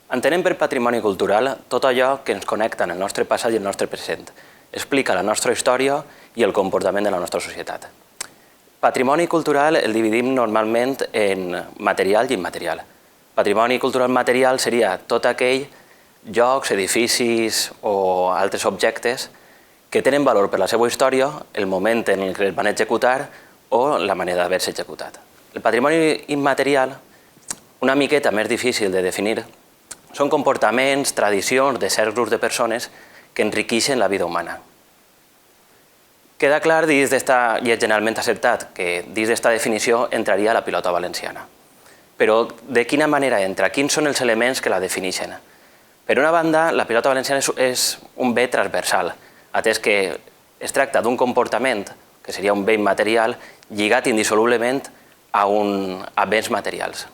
Entenem per patrimoni cultural tot allò que ens connecta en el nostre passat i el nostre present, explica la nostra història i el comportament de la nostra societat. Patrimoni cultural el dividim normalment en material i immaterial. Patrimoni cultural material seria tot aquell llocs, edificis o altres objectes que tenen valor per la seva història, el moment en què es van executar o la manera d'haver-se executat. El patrimoni immaterial, una miqueta més difícil de definir, són comportaments, tradicions de certs grups de persones que enriqueixen la vida humana. Queda clar, i és generalment acceptat, que dins d'aquesta definició entraria la pilota valenciana. Però de quina manera entra? Quins són els elements que la defineixen? Per una banda, la pilota valenciana és un bé transversal, atès que es tracta d'un comportament, que seria un bé immaterial, lligat indissolublement a béns materials.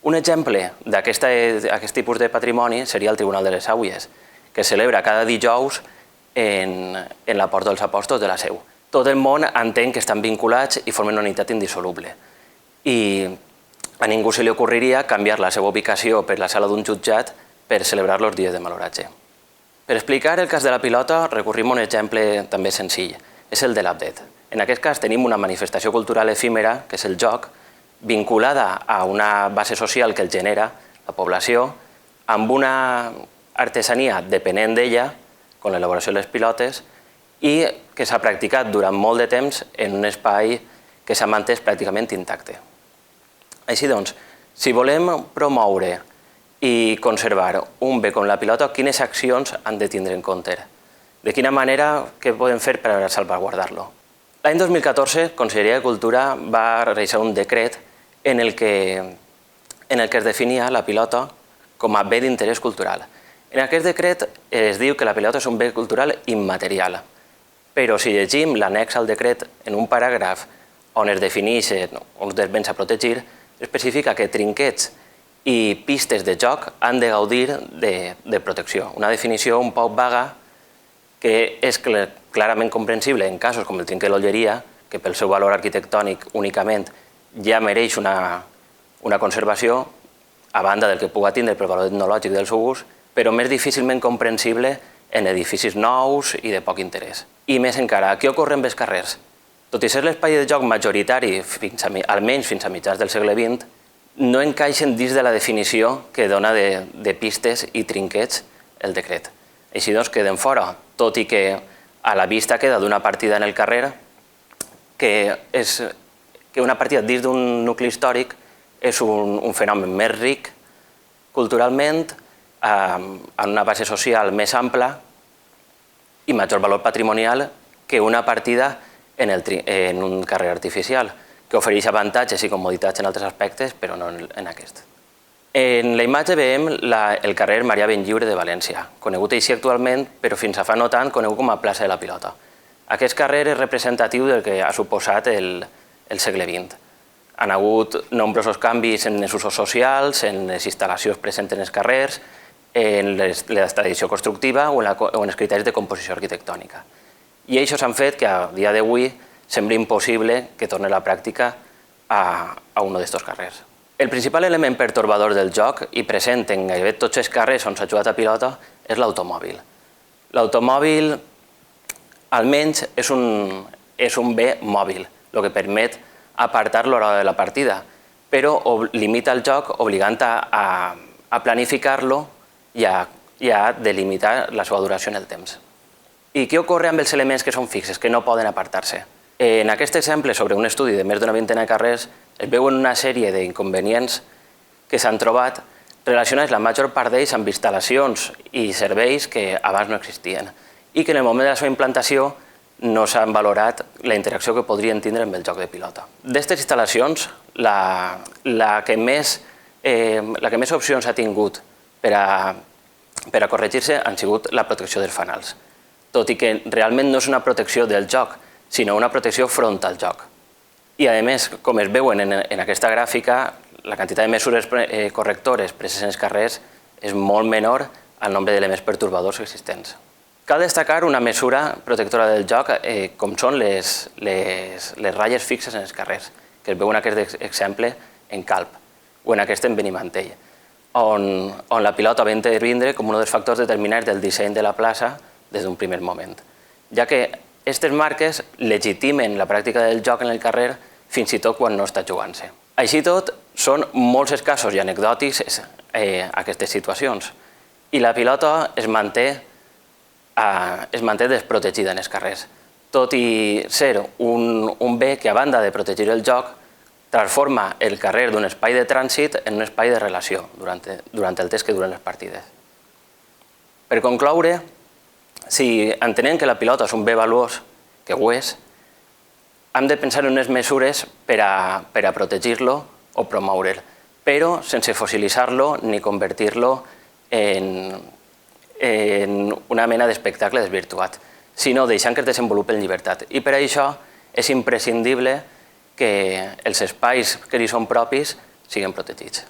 Un exemple d'aquest tipus de patrimoni seria el Tribunal de les Aules, que es celebra cada dijous en la Porta dels Apòstols de la Seu. Tot el món entén que estan vinculats i formen una unitat indissoluble. I a ningú se li ocorreria canviar la seva ubicació per la sala d'un jutjat per celebrar els dies de maloratge. Per explicar el cas de la pilota recorrim a un exemple també senzill, és el de l'Abdet. En aquest cas tenim una manifestació cultural efímera, que és el joc, vinculada a una base social que el genera, la població, amb una artesania depenent d'ella, com l'elaboració de les pilotes, i que s'ha practicat durant molt de temps en un espai que s'ha mantès pràcticament intacte. Així doncs, si volem promoure i conservar un bé com la pilota, quines accions han de tindre en compte? De quina manera, què podem fer per a salvaguardar-lo? L'any 2014, Conselleria de Cultura va realitzar un decret en el que es definia la pilota com a bé d'interès cultural. En aquest decret es diu que la pilota és un bé cultural immaterial, però si llegim l'annex al decret en un paràgraf on es defineixen uns dels béns a protegir, especifica que trinquets i pistes de joc han de gaudir de protecció. Una definició un poc vaga que és clarament comprensible en casos com el trinquet de l'Olleria, que pel seu valor arquitectònic únicament ja mereix una conservació, a banda del que pugui tindre pel valor etnològic del seu ús, però més difícilment comprensible en edificis nous i de poc interès. I més encara, què ocorre amb els carrers? Tot i ser l'espai de joc majoritari, almenys fins a mitjans del segle XX, no encaixen dins de la definició que dona de pistes i trinquets el decret. Així doncs queden fora, tot i que a la vista queda d'una partida en el carrer que una partida dins d'un nucli històric és un fenomen més ric culturalment, en una base social més ampla i major valor patrimonial que una partida en un carrer artificial, que ofereix avantatges i comoditats en altres aspectes, però no en aquest. En la imatge veiem el carrer Marià Benlliure de València, conegut així actualment, però fins a fa no tant conegut com a plaça de la Pilota. Aquest carrer és representatiu del que ha suposat el segle XX. Han hagut nombrosos canvis en els usos socials, en les instal·lacions presents en els carrers, en la tradició constructiva o en els criteris de composició arquitectònica. I això s'han fet que a dia d'avui sembla impossible que torni a la pràctica a un d'aquests carrers. El principal element pertorbador del joc, i present en gairebé tots els carrers on s'ha jugat a pilota, és l'automòbil. L'automòbil, almenys, és un bé mòbil, el que permet apartar-lo a l'hora de la partida, però limita el joc obligant a planificar-lo i a delimitar la seva duració en el temps. I què ocorre amb els elements que són fixes, que no poden apartar-se? En aquest exemple, sobre un estudi de més d'una vintena de carrers, es veuen una sèrie d'inconvenients que s'han trobat relacionats la major part d'ells amb instal·lacions i serveis que abans no existien i que en el moment de la seva implantació no s'han valorat la interacció que podrien tindre amb el joc de pilota. D'aquestes instal·lacions, la que més opcions ha tingut per a corregir-se han sigut la protecció dels fanals, tot i que realment no és una protecció del joc, sinó una protecció front al joc. I, a més, com es veuen en aquesta gràfica, la quantitat de mesures correctores preses en els carrers és molt menor al nombre d'elements pertorbadors existents. Cal destacar una mesura protectora del joc, com són les ratlles fixes en els carrers, que es veu en aquest exemple en Calp o en aquest en Benimantell. on la pilota va intervindre com un dels factors determinants del disseny de la plaça des d'un primer moment, ja que aquestes marques legitimen la pràctica del joc en el carrer fins i tot quan no està jugant-se. Així tot, són molts escassos i anecdòtics aquestes situacions i la pilota es manté desprotegida en els carrers, tot i ser un bé que, a banda de protegir el joc, transforma el carrer d'un espai de trànsit en un espai de relació durant el temps que duren les partides. Per concloure, si entenem que la pilota és un bé valuós, que ho és, hem de pensar en unes mesures per a protegir-lo o promoure'l, però sense fossilitzar-lo ni convertir-lo en una mena d'espectacle desvirtuat, sinó deixant que es desenvolupi en llibertat. I per això és imprescindible que els espais que li són propis siguin protegits.